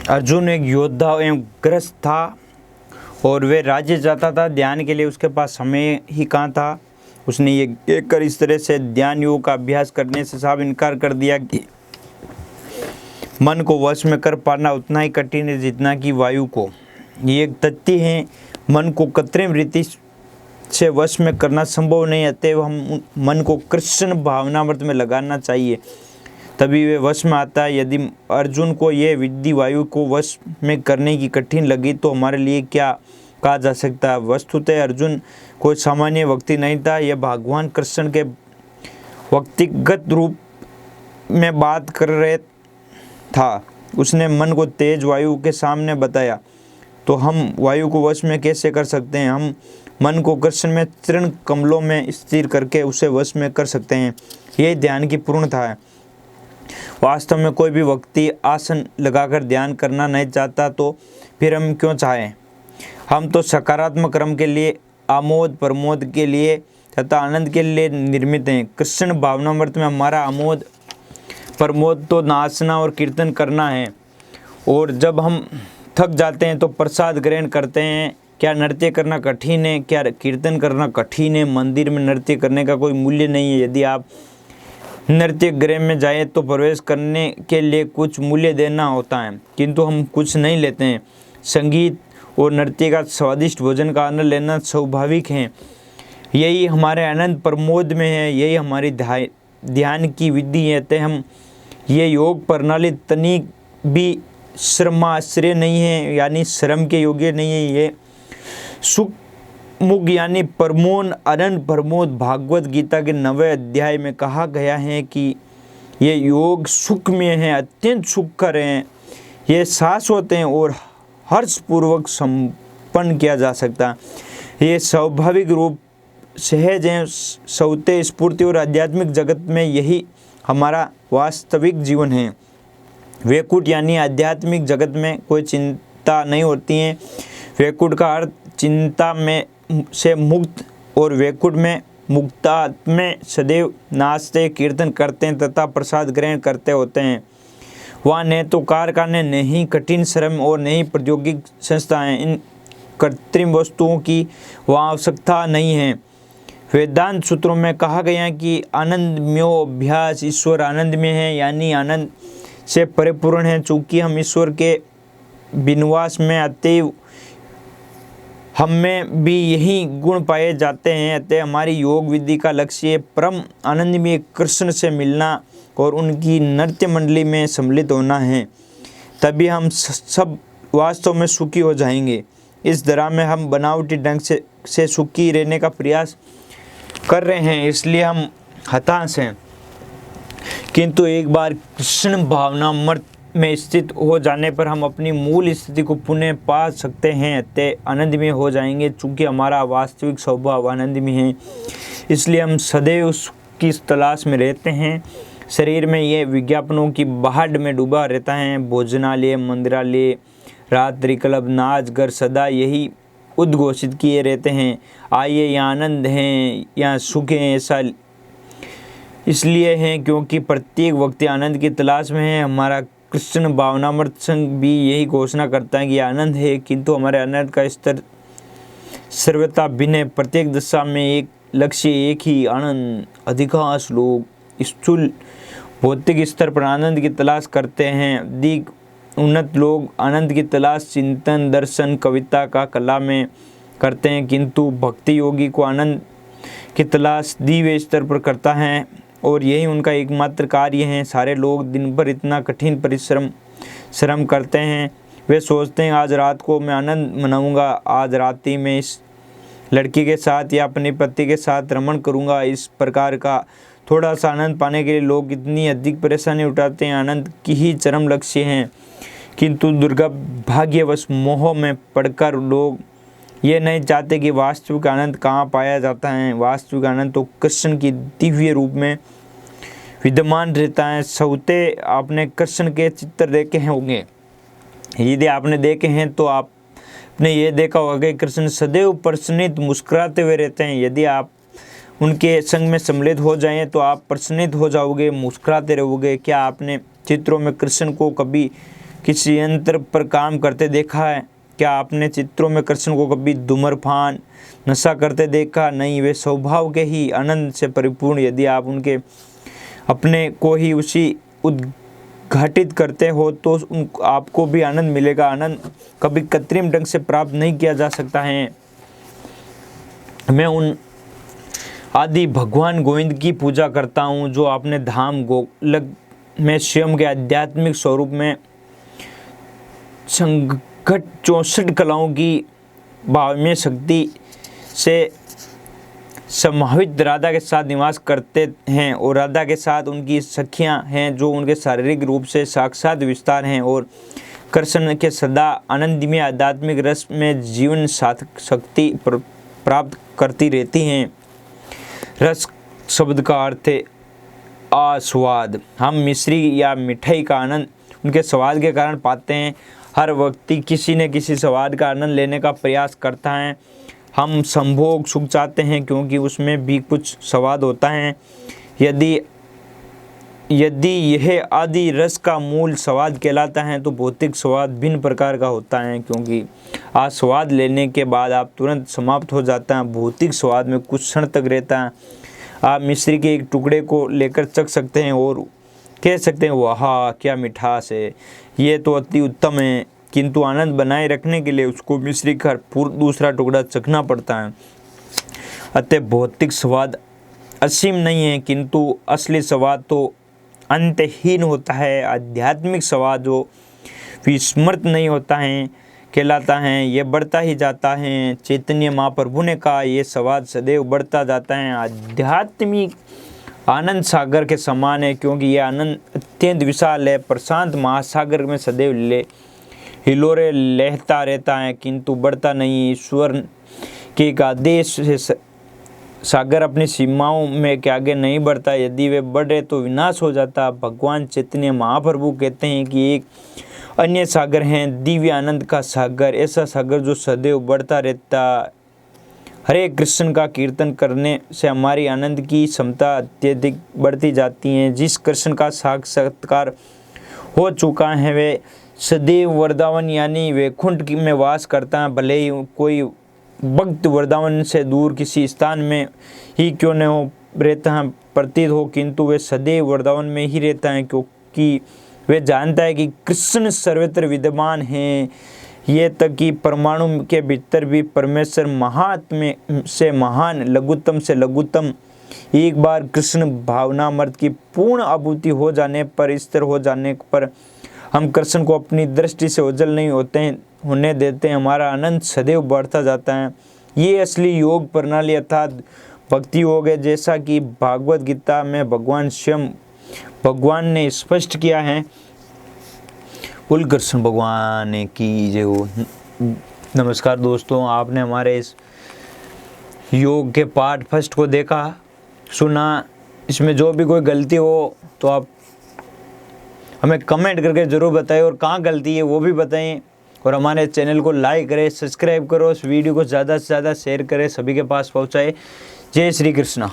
अर्जुन एक योद्धा एवं ग्रस्त था और वे राज्य चाहता था ध्यान के लिए। उसके पास समय ही कहाँ था। उसने ये देखकर इस तरह से ध्यान योग का अभ्यास करने से साफ इनकार कर दिया कि मन को वश में कर पाना उतना ही कठिन है जितना कि वायु को। ये एक तथ्य है, मन को कृत्रिम रीति से वश में करना संभव नहीं। अतएव हम मन को कृष्ण भावनामृत में लगाना चाहिए, तभी वे वश में आता है। यदि अर्जुन को यह विधि वायु को वश में करने की कठिन लगी तो हमारे लिए क्या कहा जा सकता है। वस्तुतः अर्जुन कोई सामान्य व्यक्ति नहीं था, यह भगवान कृष्ण के व्यक्तिगत रूप में बात कर रहे था। उसने मन को तेज वायु के सामने बताया, तो हम वायु को वश में कैसे कर सकते हैं। हम मन को कृष्ण में चरण कमलों में स्थिर करके उसे वश में कर सकते हैं। यह ध्यान की पूर्णता है। वास्तव में कोई भी व्यक्ति आसन लगाकर ध्यान करना नहीं चाहता, तो फिर हम क्यों चाहें। हम तो सकारात्मक क्रम के लिए, आमोद प्रमोद के लिए तथा आनंद के लिए निर्मित हैं। कृष्ण भावनामृत में हमारा आमोद प्रमोद तो नाचना और कीर्तन करना है, और जब हम थक जाते हैं तो प्रसाद ग्रहण करते हैं। क्या नृत्य करना कठिन है? क्या कीर्तन करना कठिन है? मंदिर में नृत्य करने का कोई मूल्य नहीं है। यदि आप नृत्य गृह में जाए तो प्रवेश करने के लिए कुछ मूल्य देना होता है, किंतु हम कुछ नहीं लेते हैं। संगीत और नृत्य का स्वादिष्ट भोजन का आनंद लेना स्वाभाविक है। यही हमारे आनंद प्रमोद में है, यही हमारी ध्यान की विधि है। तो हम ये योग प्रणाली तनिक भी श्रमाश्रय नहीं है, यानी श्रम के योग्य नहीं है। ये सुख मुख यानी प्रमोद आनंद प्रमोद भागवत गीता के 9वें अध्याय में कहा गया है कि ये योग सुख में है, अत्यंत सुखकर हैं, ये शाश्वत हैं और हर्षपूर्वक संपन्न किया जा सकता है। ये स्वाभाविक रूप सहज हैं, स्वतः स्फूर्ति और आध्यात्मिक जगत में यही हमारा वास्तविक जीवन है। वैकुंठ यानी आध्यात्मिक जगत में कोई चिंता नहीं होती है। वैकुंठ का अर्थ चिंता में से मुक्त, और वैकुंठ में मुक्तात्मा सदैव नाचते कीर्तन करते हैं तथा प्रसाद ग्रहण करते होते हैं। वहाँ न तो कारखाने, न ही कठिन श्रम और न ही प्रौद्योगिक संस्थाएं। इन कृत्रिम वस्तुओं की वहाँ आवश्यकता नहीं है। वेदांत सूत्रों में कहा गया कि आनंदमयो अभ्यास, ईश्वर आनंद में है, यानी आनंद से परिपूर्ण है। चूँकि हम ईश्वर के बिनवास में अतएव हम में भी यही गुण पाए जाते हैं। अतः हमारी योग विधि का लक्ष्य परम आनंदमय कृष्ण से मिलना और उनकी नृत्य मंडली में सम्मिलित होना है। तभी हम सब वास्तव में सुखी हो जाएंगे। इस दौरान में हम बनावटी ढंग से सुखी रहने का प्रयास कर रहे हैं, इसलिए हम हताश हैं। किंतु एक बार कृष्ण भावनामृत में स्थित हो जाने पर हम अपनी मूल स्थिति को पुनः पा सकते हैं, अतः आनंदमय हो जाएंगे। चूँकि हमारा वास्तविक स्वभाव आनंदमय है, इसलिए हम सदैव उसकी तलाश में रहते हैं। शरीर में ये विज्ञापनों की बाहर में डूबा रहता है। भोजनालय, मंदिरालय, रात्रि क्लब, नाच घर सदा यही उद्घोषित किए रहते हैं, आइए यहाँ आनंद हैं, यहाँ सुख है। ऐसा इसलिए है क्योंकि प्रत्येक व्यक्ति आनंद की तलाश में है। हमारा कृष्ण भावनामृत संघ भी यही घोषणा करता है कि आनंद है, किंतु हमारे आनंद का स्तर सर्वथा भिन्न है। प्रत्येक दशा में एक लक्ष्य, एक ही आनंद। अधिकांश लोग स्थूल भौतिक स्तर पर आनंद की तलाश करते हैं। अधिक उन्नत लोग आनंद की तलाश चिंतन, दर्शन, कविता का कला में करते हैं, किंतु भक्ति योगी को आनंद की तलाश दिव्य स्तर पर करता है और यही उनका एकमात्र कार्य है। सारे लोग दिन भर इतना कठिन श्रम करते हैं। वे सोचते हैं आज रात को मैं आनंद मनाऊंगा, आज रात ही मैं इस लड़की के साथ या अपने पति के साथ रमण करूंगा। इस प्रकार का थोड़ा सा आनंद पाने के लिए लोग इतनी अधिक परेशानी उठाते हैं। आनंद की ही चरम लक्ष्य हैं, किंतु दुर्भाग्यवश मोह में पड़कर लोग ये नहीं चाहते कि वास्तविक आनंद कहाँ पाया जाता है। वास्तविक आनंद तो कृष्ण की दिव्य रूप में विद्यमान रहता है। सौते आपने कृष्ण के चित्र देखे होंगे। यदि आपने देखे हैं तो आपने ये देखा होगा कि कृष्ण सदैव प्रसन्नित मुस्कुराते हुए रहते हैं। यदि आप उनके संग में सम्मिलित हो जाएं तो आप प्रसन्नित हो जाओगे, मुस्कुराते रहोगे। क्या आपने चित्रों में कृष्ण को कभी किसी यंत्र पर काम करते देखा है? क्या आपने चित्रों में कृष्ण को कभी धूम्रपान नशा करते देखा? नहीं, वे स्वभाव के ही आनंद से परिपूर्ण। यदि आप उनके अपने को ही उसी उद्घाटित करते हो तो आपको भी आनंद मिलेगा। आनंद कभी कृत्रिम ढंग से प्राप्त नहीं किया जा सकता है। मैं उन आदि भगवान गोविंद की पूजा करता हूँ जो आपने धाम गोलक में स्वयं के आध्यात्मिक स्वरूप में संघट 64 कलाओं की भावमय शक्ति से समाहित राधा के साथ निवास करते हैं और राधा के साथ उनकी सखियां हैं जो उनके शारीरिक रूप से साक्षात विस्तार हैं और कृष्ण के सदा आनंदमय आध्यात्मिक रस में जीवन सार्थक शक्ति प्राप्त करती रहती हैं। रस शब्द का अर्थ है आस्वाद। हम मिश्री या मिठाई का आनंद उनके स्वाद के कारण पाते हैं। हर व्यक्ति किसी न किसी स्वाद का आनंद लेने का प्रयास करता है। हम संभोग सुख चाहते हैं क्योंकि उसमें भी कुछ स्वाद होता है। यदि यह आदि रस का मूल स्वाद कहलाता है तो भौतिक स्वाद भिन्न प्रकार का होता है, क्योंकि आस्वाद लेने के बाद आप तुरंत समाप्त हो जाता है। भौतिक स्वाद में कुछ क्षण तक रहता है। आप मिश्री के एक टुकड़े को लेकर चख सकते हैं और कह सकते हैं वाह क्या मिठास है, ये तो अति उत्तम है, किंतु आनंद बनाए रखने के लिए उसको मिश्री का दूसरा टुकड़ा चखना पड़ता है। अतः भौतिक स्वाद असीम नहीं है, किंतु असली स्वाद तो अंतहीन होता है। आध्यात्मिक स्वाद जो विस्मृत नहीं होता है कहलाता है, ये बढ़ता ही जाता है। चैतन्य महाप्रभु ने कहा ये स्वाद सदैव बढ़ता जाता है। आध्यात्मिक आनंद सागर के समान है, क्योंकि यह आनंद अत्यंत विशाल है। प्रशांत महासागर में सदैव हिलोरे लहता रहता है किंतु बढ़ता नहीं। ईश्वर के एक आदेश से सागर अपनी सीमाओं में के आगे नहीं बढ़ता। यदि वे बढ़े तो विनाश हो जाता। भगवान चैतन्य महाप्रभु कहते हैं कि एक अन्य सागर हैं, दिव्य आनंद का सागर, ऐसा सागर जो सदैव बढ़ता रहता। हरे कृष्ण का कीर्तन करने से हमारी आनंद की क्षमता अत्यधिक बढ़ती जाती है। जिस कृष्ण का साक्षात्कार हो चुका है वे सदैव वृंदावन यानी वैकुंठ में वास करता है। भले ही कोई भक्त वृंदावन से दूर किसी स्थान में ही क्यों न हो रहता है प्रतीत हो, किंतु वे सदैव वृंदावन में ही रहता है, क्योंकि वे जानता है कि कृष्ण सर्वत्र विद्यमान हैं। ये तक कि परमाणु के भीतर भी परमेश्वर महात्म्य से महान, लघुत्तम से लघुत्तम। एक बार कृष्ण भावनामृत की पूर्ण आभूति हो जाने पर, स्थिर हो जाने पर हम कृष्ण को अपनी दृष्टि से ओझल नहीं होने देते हैं। हमारा आनंद सदैव बढ़ता जाता है। ये असली योग प्रणाली अर्थात भक्ति योग है, जैसा कि भागवत गीता में भगवान ने स्पष्ट किया है। बोल कृष्ण भगवान की जय हो। नमस्कार दोस्तों, आपने हमारे इस योग के पार्ट फर्स्ट को देखा, सुना। इसमें जो भी कोई गलती हो तो आप हमें कमेंट करके ज़रूर बताएं और कहाँ गलती है वो भी बताएं। और हमारे चैनल को लाइक करें, सब्सक्राइब करो, इस वीडियो को ज़्यादा से ज़्यादा शेयर करें, सभी के पास पहुँचाएं। जय श्री कृष्णा।